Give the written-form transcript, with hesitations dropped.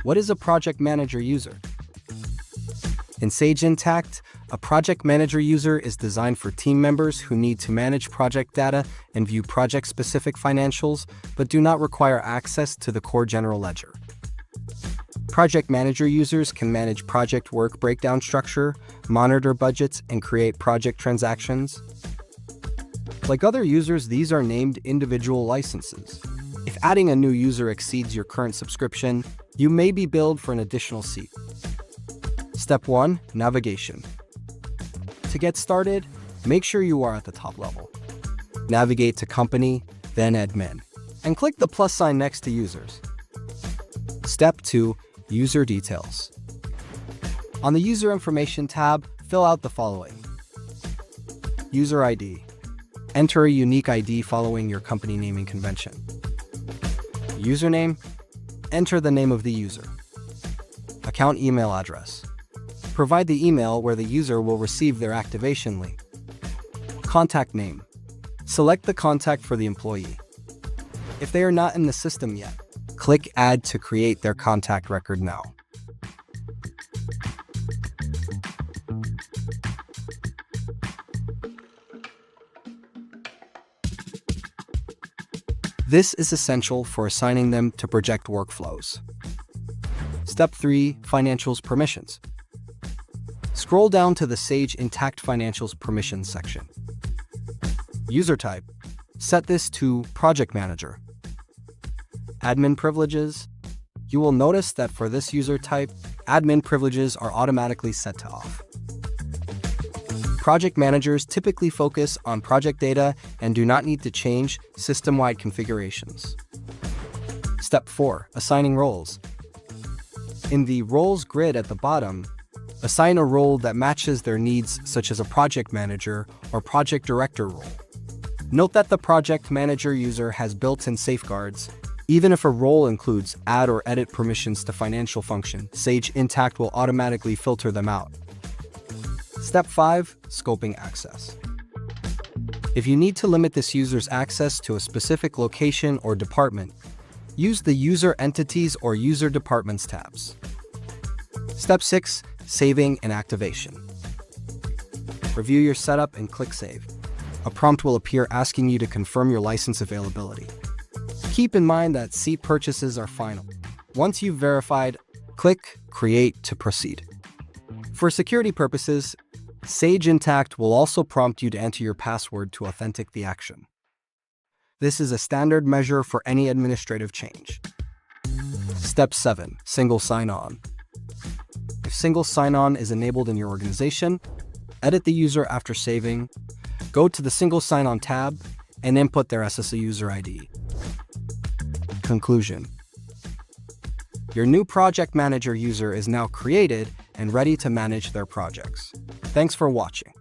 What is a project manager user? In Sage Intacct, a project manager user is designed for team members who need to manage project data and view project-specific financials, but do not require access to the core general ledger. Project manager users can manage project work breakdown structure, monitor budgets, and create project transactions. Like other users, these are named individual licenses. If adding a new user exceeds your current subscription, you may be billed for an additional seat. Step 1. Navigation. To get started, make sure you are at the top level. Navigate to Company, then Admin, and click the plus sign next to Users. Step 2. User Details. On the User Information tab, fill out the following. User ID. Enter a unique ID following your company naming convention. Username. Enter the name of the user. Account email address. Provide the email where the user will receive their activation link. Contact name. Select the contact for the employee. If they are not in the system yet, click Add to create their contact record now. This is essential for assigning them to project workflows. Step 3. Financials Permissions. Scroll down to the Sage Intacct Financials Permissions section. User type. Set this to Project Manager. Admin privileges. You will notice that for this user type, admin privileges are automatically set to off. Project managers typically focus on project data and do not need to change system-wide configurations. Step 4. Assigning roles. In the Roles grid at the bottom, assign a role that matches their needs, such as a project manager or project director role. Note that the project manager user has built-in safeguards. Even if a role includes add or edit permissions to financial function, Sage Intacct will automatically filter them out. Step 5. Scoping access. If you need to limit this user's access to a specific location or department, use the User Entities or User Departments tabs. Step 6. Saving and activation. Review your setup and click Save. A prompt will appear asking you to confirm your license availability. Keep in mind that seat purchases are final. Once you've verified, click Create to proceed. For security purposes, Sage Intacct will also prompt you to enter your password to authenticate the action. This is a standard measure for any administrative change. Step 7. Single sign-on. If single sign-on is enabled in your organization, edit the user after saving, go to the Single Sign-On tab, and input their SSA user ID. Conclusion. Your new project manager user is now created and ready to manage their projects. Thanks for watching.